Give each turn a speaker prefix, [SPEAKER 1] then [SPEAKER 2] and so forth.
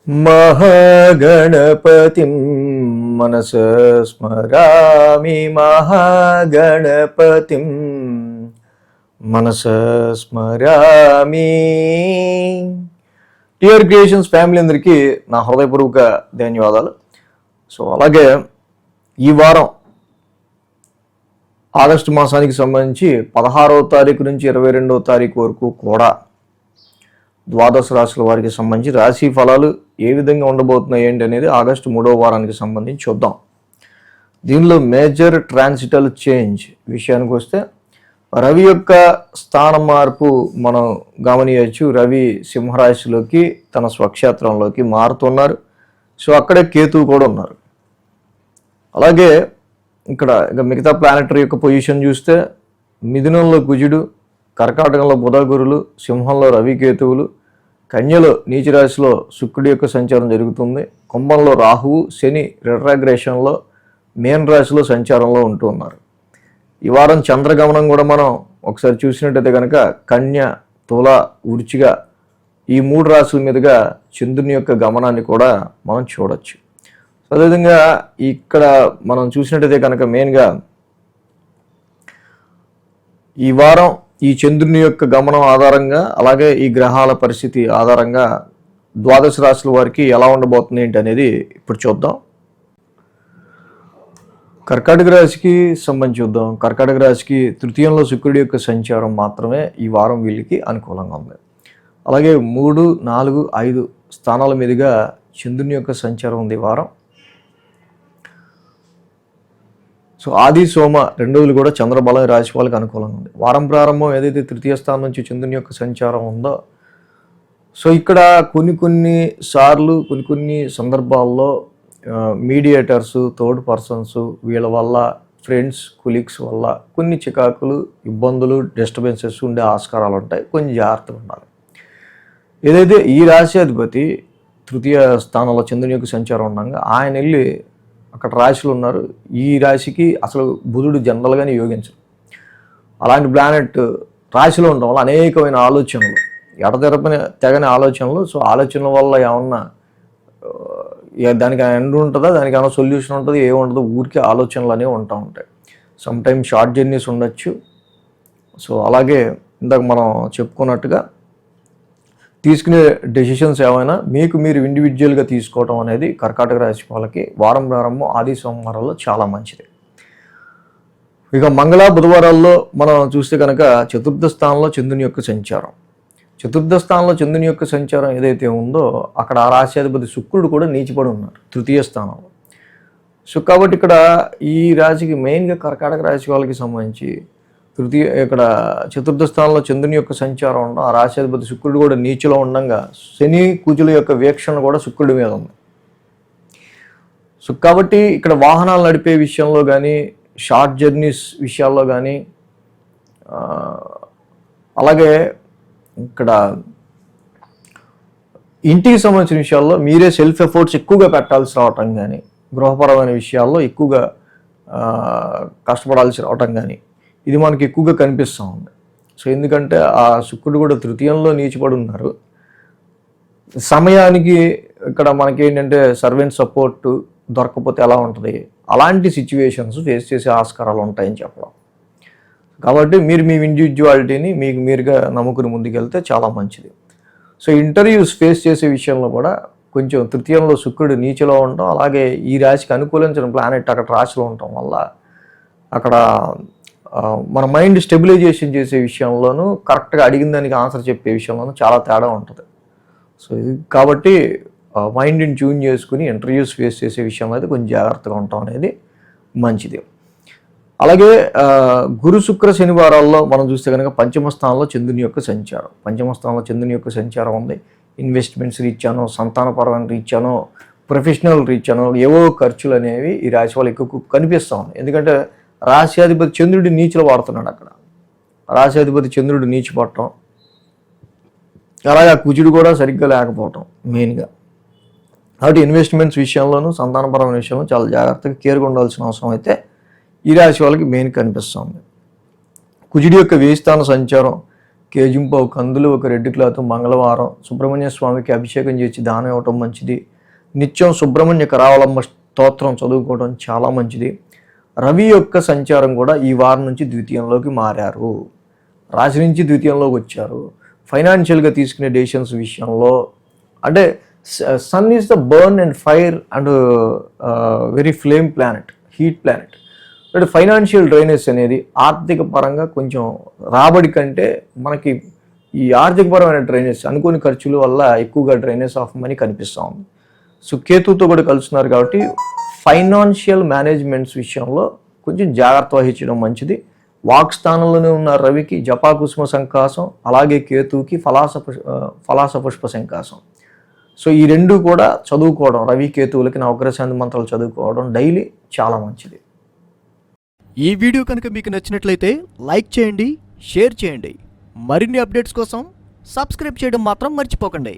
[SPEAKER 1] महागणपतिं मनसा स्मरामि महागणपतिं మనసా స్మరామి. TR creations family అందరికీ నా హృదయపూర్వక ధన్యవాదాలు. సో అలాగే ఈ వారం ఆగస్టు మాసానికి సంబంధించి 16వ తారీఖు నుంచి 22వ తారీఖు వరకు కూడా ద్వాదశ రాశుల వారికి సంబంధించి రాశి ఫలాలు ఏ విధంగా ఉండబోతున్నాయి ఏంటి అనేది ఆగస్టు 3వ వారానికి సంబంధించి చూద్దాం. దీనిలో మేజర్ ట్రాన్సిటల్ చేంజ్ విషయానికి వస్తే రవి యొక్క స్థాన మార్పు మనం గమనించవచ్చు. రవి సింహరాశిలోకి తన స్వక్షేత్రంలోకి మారుతున్నారు. సో అక్కడే కేతువు కూడా ఉన్నారు. అలాగే ఇక్కడ ఇక మిగతా ప్లానెటరీ యొక్క పొజిషన్ చూస్తే మిథునంలో కుజుడు, కర్కాటకంలో బుధ గురులు, సింహంలో రవి కేతువులు, కన్యలో నీచరాశిలో శుక్రుడి యొక్క సంచారం జరుగుతుంది. కుంభంలో రాహువు, శని రెట్రాగ్రేషన్లో మీన రాశిలో సంచారంలో ఉంటూ ఉన్నారు. ఈ వారం చంద్రగమనం కూడా మనం ఒకసారి చూసినట్టయితే కనుక కన్య, తుల, వృశ్చిక ఈ 3 రాశుల మీదుగా చంద్రుని యొక్క గమనాన్ని కూడా మనం చూడొచ్చు. అదేవిధంగా ఇక్కడ మనం చూసినట్టయితే కనుక మెయిన్గా ఈ వారం ఈ చంద్రుని యొక్క గమనం ఆధారంగా అలాగే ఈ గ్రహాల పరిస్థితి ఆధారంగా ద్వాదశ రాశుల వారికి ఎలా ఉండబోతుంది ఏంటి అనేది ఇప్పుడు చూద్దాం. కర్కాటక రాశికి సంబంధించి చూద్దాం. కర్కాటక రాశికి తృతీయంలో శుక్రుడి యొక్క సంచారం మాత్రమే ఈ వారం వీళ్ళకి అనుకూలంగా ఉంది. అలాగే 3, 4, 5 స్థానాల మీదుగా చంద్రుని యొక్క సంచారం ఉంది ఈ వారం. సో ఆది సోమ 2 రోజులు కూడా చంద్రబలం రాశి వాళ్ళకి అనుకూలంగా ఉంది. వారం ప్రారంభం ఏదైతే తృతీయ స్థానం నుంచి చంద్రుని యొక్క సంచారం ఉందో, సో ఇక్కడ కొన్ని సార్లు కొన్ని సందర్భాల్లో మీడియేటర్స్, థర్డ్ పర్సన్స్ వీళ్ళ వల్ల, ఫ్రెండ్స్, కొలీగ్స్ వల్ల కొన్ని చికాకులు, ఇబ్బందులు, డిస్టర్బెన్సెస్ ఉండే ఆస్కారాలు ఉంటాయి. కొంచెం జాగ్రత్తగా ఉండాలి. ఏదైతే ఈ రాశి అధిపతి తృతీయ స్థానంలో చంద్రుని యొక్క సంచారం ఉండగా ఆయన వెళ్ళి అక్కడ రాశులు ఉన్నారు. ఈ రాశికి అసలు బుధుడు జనరల్గానే యోగించరు. అలాంటి ప్లానెట్ రాశిలో ఉండడం వల్ల అనేకమైన ఆలోచనలు, తెగని ఆలోచనలు. సో ఆలోచనల వల్ల ఏమన్నా దానికి ఎండ్ ఉంటుందా, దానికి ఏమైనా సొల్యూషన్ ఉంటుంది, ఏముంటుందో ఊరికే ఆలోచనలు అనేవి ఉంటూ ఉంటాయి. సమ్ టైమ్ షార్ట్ జర్నీస్ ఉండొచ్చు. సో అలాగే ఇందాక మనం చెప్పుకున్నట్టుగా తీసుకునే డెసిషన్స్ ఏమైనా మీరు ఇండివిజువల్గా తీసుకోవడం అనేది కర్కాటక రాశి వాళ్ళకి వారం ప్రారంభం ఆది సోమవారాల్లో చాలా మంచిది. ఇక మంగళ బుధవారాల్లో మనం చూస్తే కనుక చతుర్థ స్థానంలో చంద్రుని యొక్క సంచారం. చతుర్థ స్థానంలో చంద్రుని యొక్క సంచారం ఏదైతే ఉందో అక్కడ ఆ రాశ్యాధిపతి శుక్రుడు కూడా నీచిపడి ఉన్నారు తృతీయ స్థానంలో. సో కాబట్టి ఇక్కడ ఈ రాశికి మెయిన్గా కర్కాటక రాశి వాళ్ళకి సంబంధించి ఇక్కడ చతుర్థ స్థానంలో చంద్రుని యొక్క సంచారం ఉండడం, ఆ రాశ్యాధిపతి శుక్రుడు కూడా నీచులో ఉండగా శని కుజుల యొక్క వీక్షణ కూడా శుక్రుడి మీద ఉంది. సో కాబట్టి ఇక్కడ వాహనాలు నడిపే విషయంలో కానీ, షార్ట్ జర్నీస్ విషయాల్లో కానీ, అలాగే ఇక్కడ ఇంటికి సంబంధించిన విషయాల్లో మీరే సెల్ఫ్ ఎఫర్ట్స్ ఎక్కువగా పెట్టాల్సి రావటం కానీ, గృహపరమైన విషయాల్లో ఎక్కువగా కష్టపడాల్సి రావటం కానీ ఇది మనకి ఎక్కువగా కనిపిస్తూ ఉంది. సో ఎందుకంటే ఆ శుక్రుడు కూడా తృతీయంలో నీచిపడి ఉన్నారు. సమయానికి ఇక్కడ మనకి ఏంటంటే సర్వెంట్ సపోర్ట్ దొరకకపోతే ఎలా ఉంటుంది, అలాంటి సిచ్యువేషన్స్ ఫేస్ చేసే ఆస్కారాలు ఉంటాయని చెప్పడం. కాబట్టి మీరు మీ ఇండివిజువాలిటీని మీరుగా నమ్ముకుని ముందుకెళ్తే చాలా మంచిది. సో ఇంటర్వ్యూస్ ఫేస్ చేసే విషయంలో కూడా కొంచెం తృతీయంలో శుక్రుడు నీచలో ఉండడం, అలాగే ఈ రాశికి అనుకూలించిన ప్లానెట్ అక్కడ రాశిలో ఉండటం వల్ల అక్కడ మన మైండ్ స్టెబిలైజేషన్ చేసే విషయంలోనూ, కరెక్ట్గా అడిగిన దానికి ఆన్సర్ చెప్పే విషయంలోనూ చాలా తేడా ఉంటుంది. సో ఇది కాబట్టి మైండ్ని ట్యూన్ చేసుకుని ఇంటర్వ్యూస్ ఫేస్ చేసే విషయంలో అయితే కొంచెం జాగ్రత్తగా ఉండటం అనేది మంచిది. అలాగే గురు శుక్ర శనివారాల్లో మనం చూస్తే కనుక పంచమ స్థానంలో చంద్రుని యొక్క సంచారం. పంచమ స్థానంలో చంద్రుని యొక్క సంచారం ఉంది. ఇన్వెస్ట్మెంట్స్ రీత్యానో, సంతానపరమైన రీత్యానో, ప్రొఫెషనల్ రీత్యానో ఏవో ఖర్చులు అనేవి ఈ రాశి వాళ్ళు ఎక్కువ కనిపిస్తూ ఉన్నాయి. ఎందుకంటే రాశ్యాధిపతి చంద్రుడి నీచులు వాడుతున్నాడు. అక్కడ రాశ్యాధిపతి చంద్రుడు నీచి పట్టడం, అలాగే ఆ కుజుడు కూడా సరిగ్గా లేకపోవటం మెయిన్గా. కాబట్టి ఇన్వెస్ట్మెంట్స్ విషయంలోనూ, సంతానపరమైన విషయంలో చాలా జాగ్రత్తగా కేర్గా ఉండాల్సిన అవసరం అయితే ఈ రాశి వాళ్ళకి మెయిన్ కనిపిస్తుంది. కుజుడి యొక్క వ్యయస్థాన సంచారం కేజింపావు కందులు, ఒక రెడ్ క్లాత్ మంగళవారం సుబ్రహ్మణ్య స్వామికి అభిషేకం చేసి దానం ఇవ్వటం మంచిది. నిత్యం సుబ్రహ్మణ్య కరావలంబ స్తోత్రం చదువుకోవడం చాలా మంచిది. రవి యొక్క సంచారం కూడా ఈ వారం నుంచి ద్వితీయంలోకి మారారు, రాశి నుంచి ద్వితీయంలోకి వచ్చారు. ఫైనాన్షియల్గా తీసుకునే డెసిషన్స్ విషయంలో అంటే sun is the burn and fire and very flame planet, heat planet. But financial dryness అనేది ఆర్థిక పరంగా కొంచెం రాబడి కంటే మనకి ఈ ఆర్థికపరమైన డ్రైనెస్, అనుకోని ఖర్చుల వల్ల ఎక్కువగా డ్రైనెస్ ఆఫ్ మనీ కనిపిస్తూ ఉంది. సో కేతుతో కూడా కలుస్తున్నారు కాబట్టి ఫైనాన్షియల్ మేనేజ్మెంట్స్ విషయంలో కొంచెం జాగ్రత్త వహించడం మంచిది. వాక్ స్థానంలోనే ఉన్న రవికి జపాకుసుమ సంకాసం, అలాగే కేతువుకి ఫలాస పుష్ప సంకాసం. సో ఈ రెండు కూడా చదువుకోవడం, రవి కేతువులకి నవగ్రశాంతి మంత్రాలు చదువుకోవడం డైలీ చాలా మంచిది.
[SPEAKER 2] ఈ వీడియో కనుక మీకు నచ్చినట్లయితే లైక్ చేయండి, షేర్ చేయండి. మరిన్ని అప్డేట్స్ కోసం సబ్స్క్రైబ్ చేయడం మాత్రం మర్చిపోకండి.